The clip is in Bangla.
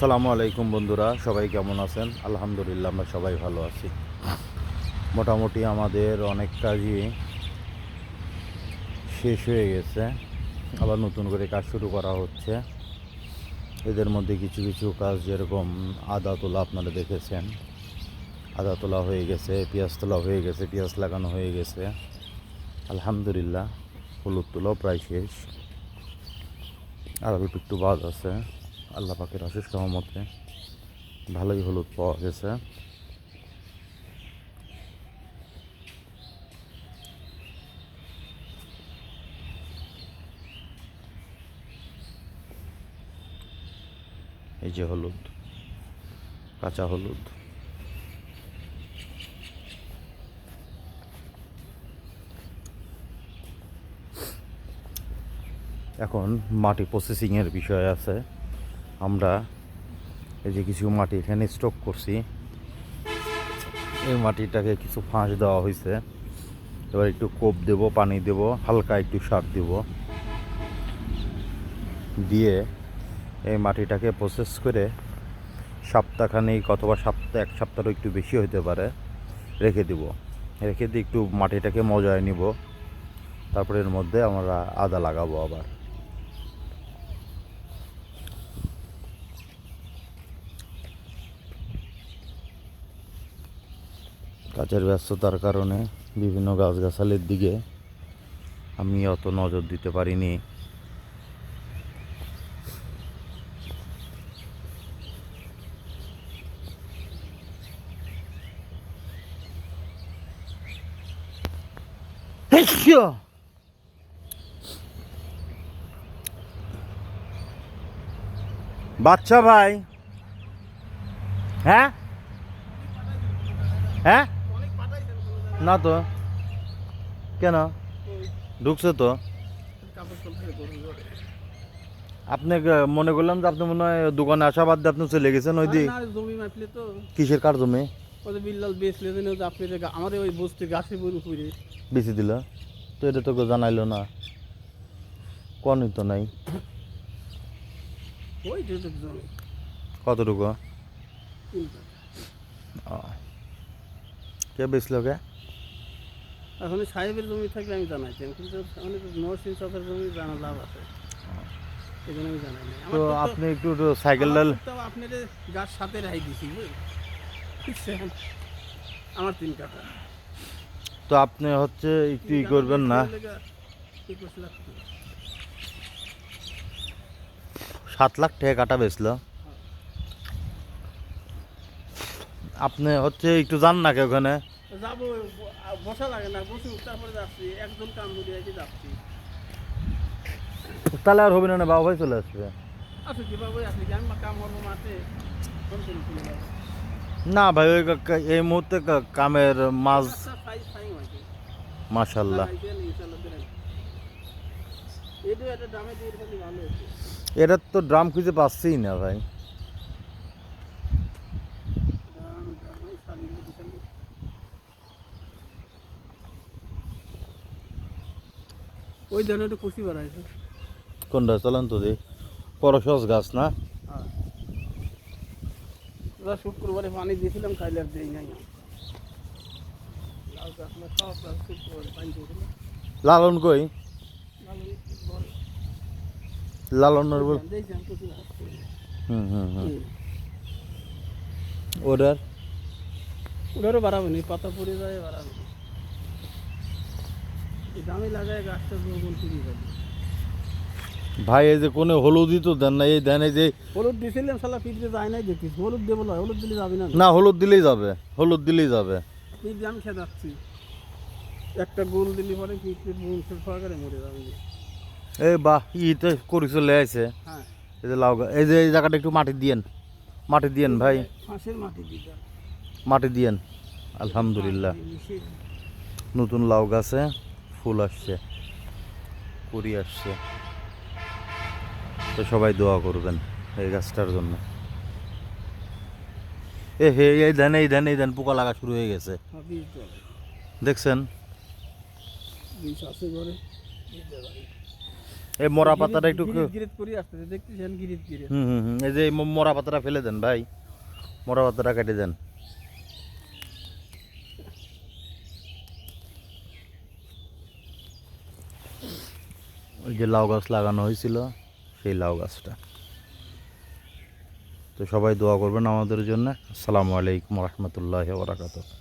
আসসালামু আলাইকুম বন্ধুরা, সবাই কেমন আছেন? আলহামদুলিল্লাহ, আমরা সবাই ভালো আছি। মোটামুটি আমাদের অনেক কাজই শেষ হয়ে গেছে, আবার নতুন করে কাজ শুরু করা হচ্ছে। এদের মধ্যে কিছু কিছু কাজ, যেরকম আদা তোলা, আপনারা দেখেছেন আদা তোলা হয়ে গেছে, পেঁয়াজ তোলা হয়ে গেছে, পেঁয়াজ লাগানো হয়ে গেছে আলহামদুলিল্লাহ। হলুদ তোলাও প্রায় শেষ, আর অল্প একটু বাদ আছে। আল্লাহ পাকের অশেষ রহমতে ভালোই হলুদ পাওয়া গেছে। এই যে হলুদ, কাঁচা হলুদ। এখন মাটি প্রসেসিংয়ের বিষয় আছে। আমরা এই যে কিছু মাটি এখানে স্টক করছি, এই মাটিটাকে কিছু ফাঁস দেওয়া হয়েছে। এবার একটু কোপ দেব, পানি দেব, হালকা একটু সার দেব, দিয়ে এই মাটিটাকে প্রসেস করে সপ্তাহখানেক অথবা এক সপ্তাহও একটু বেশি হতে পারে রেখে দেব। রেখে দিয়ে একটু মাটিটাকে মজায় নিব, তারপরে এর মধ্যে আমরা আদা লাগাবো আবার। কাজের ব্যস্ততার কারণে বিভিন্ন গাছগাছালির দিকে আমি অত নজর দিতে পারিনি। বাচ্চা ভাই, হ্যাঁ হ্যাঁ, না তো, কেন ঢুকছে তো? আপনি মনে করলাম যে আপনি মনে হয় দোকানে আসা বাদ দিয়ে আপনি চলে গেছেন ওই দিকে। জমি মাপলে তো কিসের কার জমি? ওই যে বিল্লাল বেচলে যে আপনি আমাদের ওই বস্তির গাছে পুরে বেশি দিল তো, এটা তো জানাইলো না, কোনই তো নাই। ওই যেটুক জমি কতটুকু? কে বেচলো কে? এখন সাহেবের জমি থাকলে আমি জানাইতাম, কিন্তু অনেক নরসিং চাষের জমি জানা লাভ আছে, এই জন্য আমি জানাই না। তো আপনি একটু সাইকেলটা আপনার গাছ সাথে রাই দিছি বুঝছেন, আমার 3 কাঠা। তো আপনি হচ্ছে একটু ই করবেন না? 7 লাখ টাকা কাটা বেচলো। আপনি হচ্ছে একটু যান না কে ওখানে? যাবো, বসা লাগে না, বসে তারপরে যাচ্ছি, একজন কাম করে যাচ্ছি। তাহলে আর হবে না, বাবা ভাই চলে আসবে। আচ্ছা কি বাবু আসলে কি আমি কাম করবো মাঠে? না ভাই, ওই এই মুহূর্তে কামের মাঝ, মাশাল্লাহ। এটা তো ড্রাম খুঁজে পাচ্ছিই না ভাই। ওই ধরনের কুচি বাড়াইছে। কোনটা চলেন তো দিই, পরশস গাছ না? শুক্রবারে পানি দিয়েছিলাম, খাইলে আর দেই নাই। লালন কই? লালনের বল। ওটারও বাড়াবে নি, পাতা পড়ে যায়, বাড়াবে। দামি লাগায় গাছটা দুর্বল ফিরে যাবে। ভাই এই যে কোনো হলুদই তো দেন না, এই দেন এই যে হলুদ দিয়েছিলাম, শালা ফিরতে যায় নাই দেখিস। হলুদ দেবো না, হলুদ দিলে যাবি না। না, হলুদ দিলেই যাবে, হলুদ দিলেই যাবে। ফিরতে আমি খেয়ে যাচ্ছি, একটা গোল দিলে পরে ফিরতে সহকারে মরে যাবে। এই বাহ, ইতে করে চলে আসে। হ্যাঁ, এই যে লাউ গাছ, এই যে এই জায়গাটা একটু মাটি দিয়েন, মাটি দিয়েন ভাই, ফাঁসের মাটি দিতে মাটি দিয়েন। আলহামদুলিল্লাহ, নতুন লাউ গাছে ফুল আসছে, কুড়ি আসছে। তো সবাই দোয়া করবেন এই গাছটার জন্য। এই ধান, এই ধান, এই ধান পোকা লাগা শুরু হয়ে গেছে, দেখছেন? এই মরা পাতাটা একটু গিরিত করে আসতেছে, দেখতেছেন গিরিত গিরিত। হুম হুম হুম, এই যে এই মরা পাতাটা ফেলে দেন ভাই, মরা পাতাটা কেটে দেন। ওই যে লাউ গাছ লাগানো হয়েছিল, সেই লাউ গাছটা। তো সবাই দোয়া করবেন আমাদের জন্য। আসসালামু আলাইকুম রহমতুল্লাহ বারাকাতুহু।